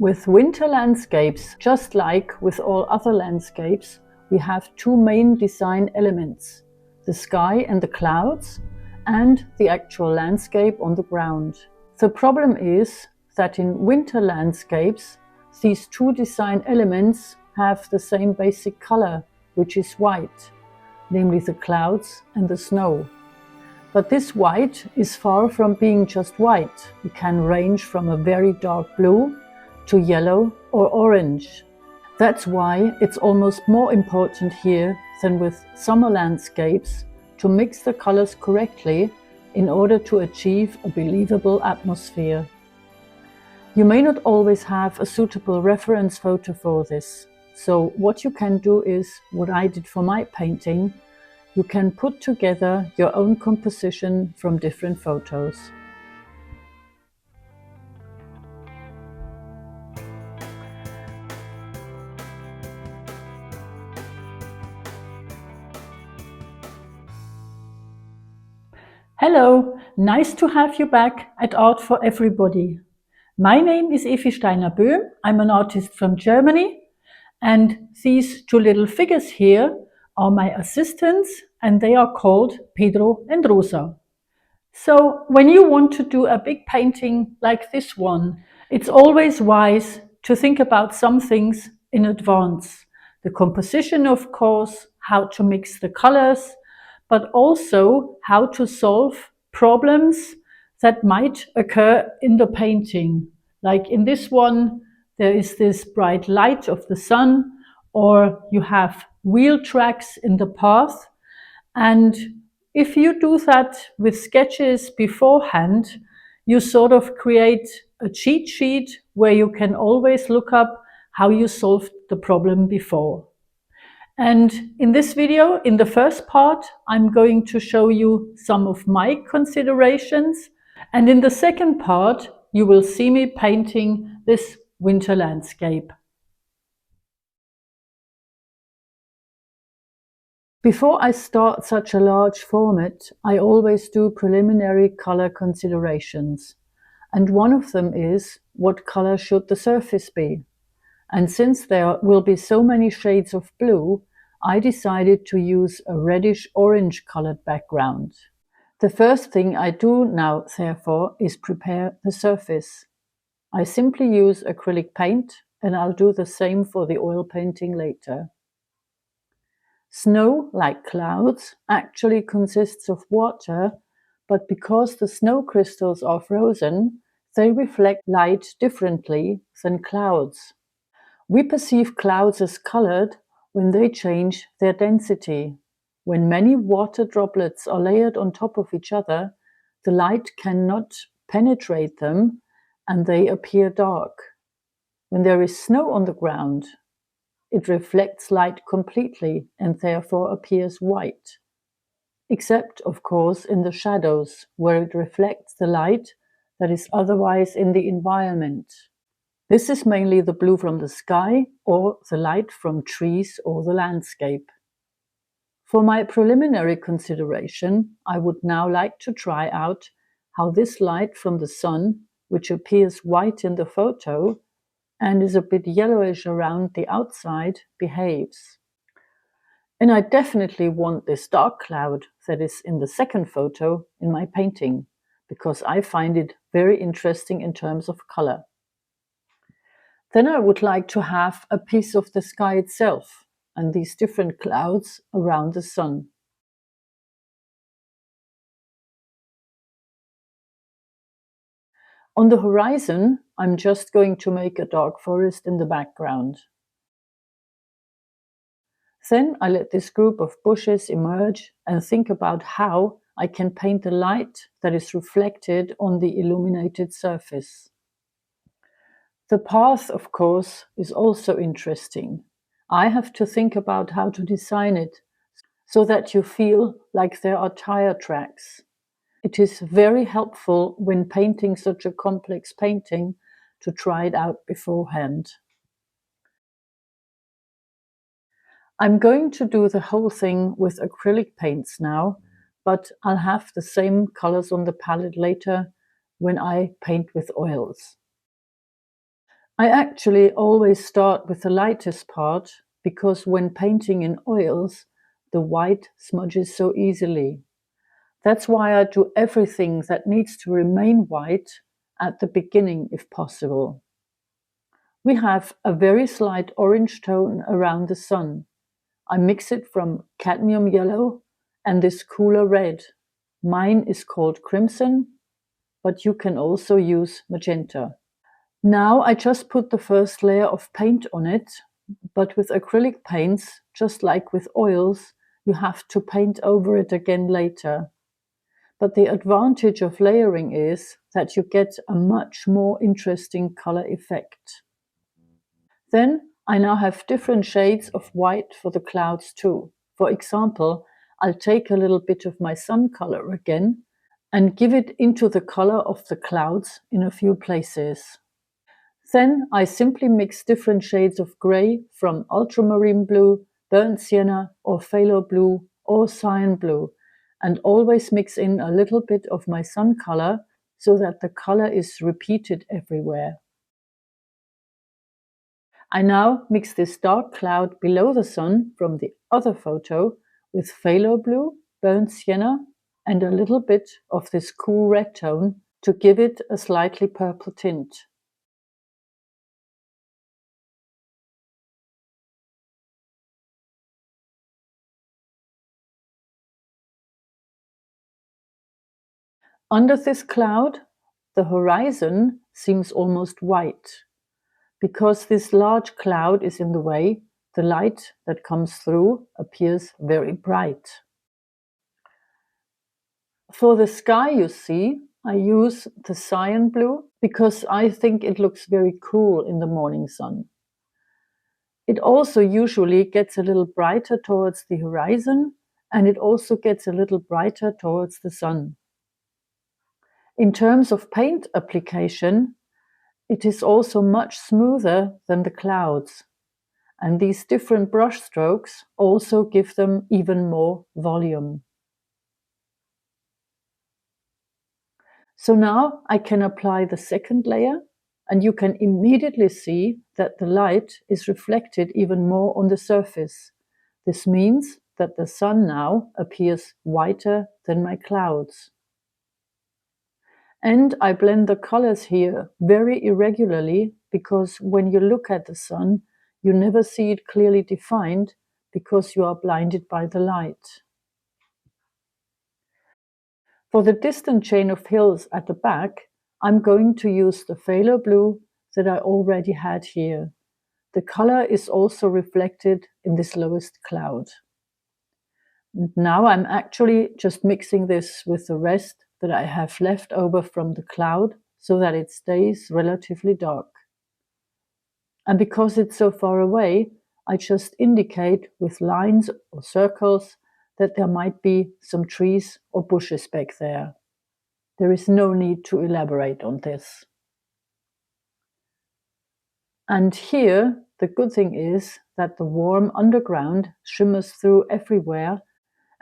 With winter landscapes, just like with all other landscapes, we have two main design elements: the sky and the clouds, and the actual landscape on the ground. The problem is that in winter landscapes, these two design elements have the same basic color, which is white, namely the clouds and the snow. But this white is far from being just white. It can range from a very dark blue to yellow or orange. That's why it's almost more important here than with summer landscapes to mix the colors correctly in order to achieve a believable atmosphere. You may not always have a suitable reference photo for this, so what you can do is what I did for my painting. You can put together your own composition from different photos. Hello, nice to have you back at Art for Everybody. My name is Evi Steiner-Böhm. I'm an artist from Germany, and these two little figures here are my assistants, and they are called Pedro and Rosa. So when you want to do a big painting like this one, it's always wise to think about some things in advance. The composition, of course, how to mix the colors, but also how to solve problems that might occur in the painting. Like in this one, there is this bright light of the sun, or you have wheel tracks in the path. And if you do that with sketches beforehand, you sort of create a cheat sheet where you can always look up how you solved the problem before. And in this video, in the first part, I'm going to show you some of my considerations. And in the second part, you will see me painting this winter landscape. Before I start such a large format, I always do preliminary color considerations. And one of them is, what color should the surface be? And since there will be so many shades of blue, I decided to use a reddish-orange colored background. The first thing I do now, therefore, is prepare the surface. I simply use acrylic paint, and I'll do the same for the oil painting later. Snow, like clouds, actually consists of water, but because the snow crystals are frozen, they reflect light differently than clouds. We perceive clouds as colored when they change their density. When many water droplets are layered on top of each other, the light cannot penetrate them and they appear dark. When there is snow on the ground, it reflects light completely and therefore appears white. Except, of course, in the shadows, where it reflects the light that is otherwise in the environment. This is mainly the blue from the sky or the light from trees or the landscape. For my preliminary consideration, I would now like to try out how this light from the sun, which appears white in the photo and is a bit yellowish around the outside, behaves. And I definitely want this dark cloud that is in the second photo in my painting, because I find it very interesting in terms of color. Then I would like to have a piece of the sky itself and these different clouds around the sun. On the horizon, I'm just going to make a dark forest in the background. Then I let this group of bushes emerge and think about how I can paint the light that is reflected on the illuminated surface. The path, of course, is also interesting. I have to think about how to design it so that you feel like there are tire tracks. It is very helpful when painting such a complex painting to try it out beforehand. I'm going to do the whole thing with acrylic paints now, but I'll have the same colors on the palette later when I paint with oils. I actually always start with the lightest part because when painting in oils, the white smudges so easily. That's why I do everything that needs to remain white at the beginning if possible. We have a very slight orange tone around the sun. I mix it from cadmium yellow and this cooler red. Mine is called crimson, but you can also use magenta. Now I just put the first layer of paint on it, but with acrylic paints, just like with oils, you have to paint over it again later. But the advantage of layering is that you get a much more interesting color effect. Then I now have different shades of white for the clouds too. For example, I'll take a little bit of my sun color again and give it into the color of the clouds in a few places. Then I simply mix different shades of gray from ultramarine blue, burnt sienna or phthalo blue or cyan blue, and always mix in a little bit of my sun color so that the color is repeated everywhere. I now mix this dark cloud below the sun from the other photo with phthalo blue, burnt sienna, and a little bit of this cool red tone to give it a slightly purple tint. Under this cloud, the horizon seems almost white. Because this large cloud is in the way, the light that comes through appears very bright. For the sky, you see, I use the cyan blue because I think it looks very cool in the morning sun. It also usually gets a little brighter towards the horizon, and it also gets a little brighter towards the sun. In terms of paint application, it is also much smoother than the clouds, and these different brush strokes also give them even more volume. So now I can apply the second layer, and you can immediately see that the light is reflected even more on the surface. This means that the sun now appears whiter than my clouds. And I blend the colors here very irregularly because when you look at the sun, you never see it clearly defined because you are blinded by the light. For the distant chain of hills at the back, I'm going to use the phthalo blue that I already had here. The color is also reflected in this lowest cloud. And now I'm actually just mixing this with the rest that I have left over from the cloud so that it stays relatively dark. And because it's so far away, I just indicate with lines or circles that there might be some trees or bushes back there. There is no need to elaborate on this. And here, the good thing is that the warm underground shimmers through everywhere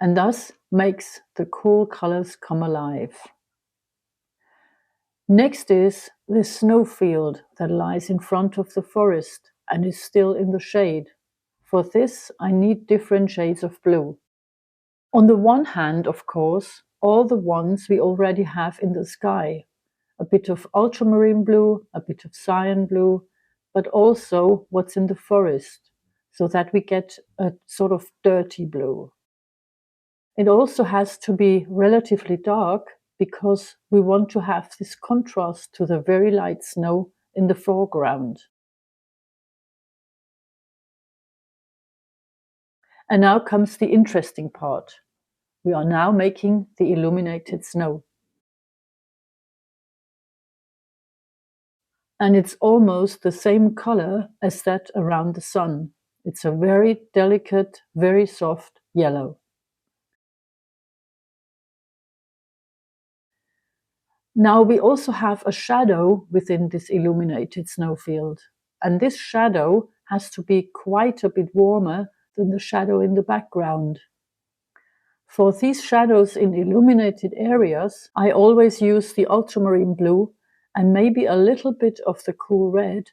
and thus makes the cool colors come alive. Next is this snowfield that lies in front of the forest and is still in the shade. For this, I need different shades of blue. On the one hand, of course, all the ones we already have in the sky. A bit of ultramarine blue, a bit of cyan blue, but also what's in the forest, so that we get a sort of dirty blue. It also has to be relatively dark because we want to have this contrast to the very light snow in the foreground. And now comes the interesting part. We are now making the illuminated snow. And it's almost the same color as that around the sun. It's a very delicate, very soft yellow. Now we also have a shadow within this illuminated snowfield, and this shadow has to be quite a bit warmer than the shadow in the background. For these shadows in illuminated areas, I always use the ultramarine blue and maybe a little bit of the cool red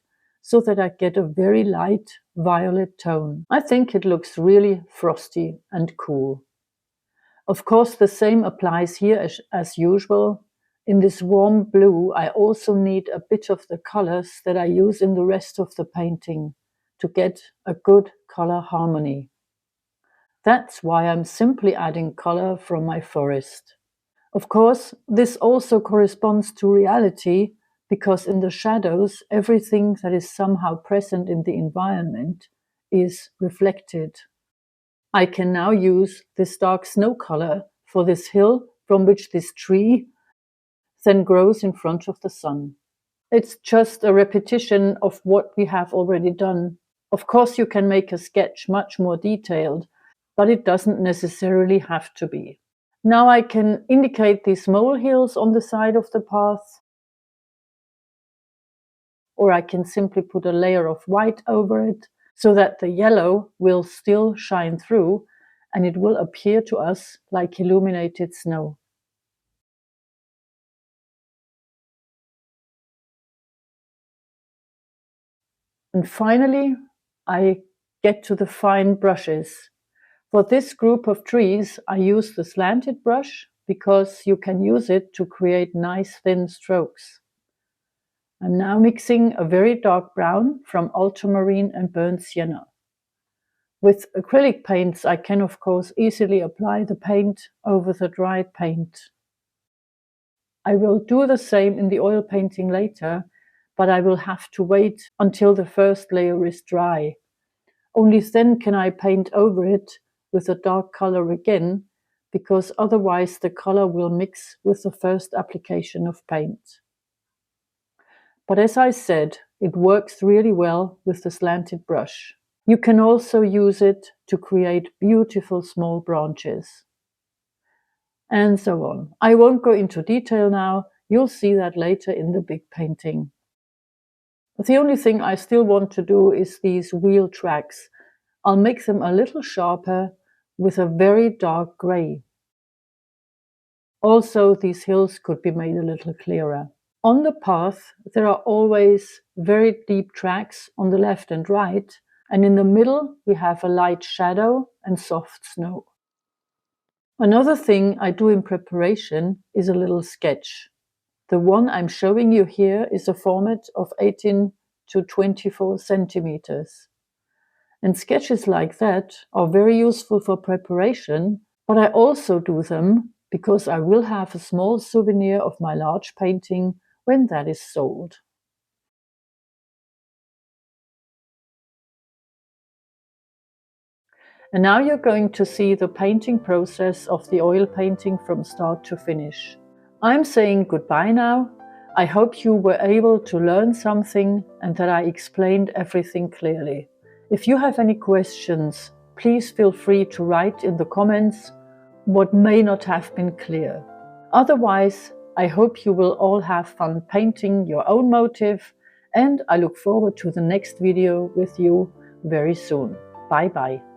so that I get a very light violet tone. I think it looks really frosty and cool. Of course, the same applies here as usual. In this warm blue, I also need a bit of the colors that I use in the rest of the painting to get a good color harmony. That's why I'm simply adding color from my forest. Of course, this also corresponds to reality, because in the shadows, everything that is somehow present in the environment is reflected. I can now use this dark snow color for this hill from which this tree then grows in front of the sun. It's just a repetition of what we have already done. Of course, you can make a sketch much more detailed, but it doesn't necessarily have to be. Now I can indicate these molehills on the side of the path, or I can simply put a layer of white over it so that the yellow will still shine through and it will appear to us like illuminated snow. And finally, I get to the fine brushes. For this group of trees, I use the slanted brush because you can use it to create nice thin strokes. I'm now mixing a very dark brown from ultramarine and burnt sienna. With acrylic paints, I can of course easily apply the paint over the dried paint. I will do the same in the oil painting later, but I will have to wait until the first layer is dry. Only then can I paint over it with a dark color again, because otherwise the color will mix with the first application of paint. But as I said, it works really well with the slanted brush. You can also use it to create beautiful small branches. And so on. I won't go into detail now, you'll see that later in the big painting. But the only thing I still want to do is these wheel tracks. I'll make them a little sharper with a very dark grey. Also, these hills could be made a little clearer. On the path, there are always very deep tracks on the left and right, and in the middle we have a light shadow and soft snow. Another thing I do in preparation is a little sketch. The one I'm showing you here is a format of 18 to 24 centimeters. And sketches like that are very useful for preparation, but I also do them because I will have a small souvenir of my large painting when that is sold. And now you're going to see the painting process of the oil painting from start to finish. I'm saying goodbye now. I hope you were able to learn something and that I explained everything clearly. If you have any questions, please feel free to write in the comments what may not have been clear. Otherwise, I hope you will all have fun painting your own motif, and I look forward to the next video with you very soon. Bye bye.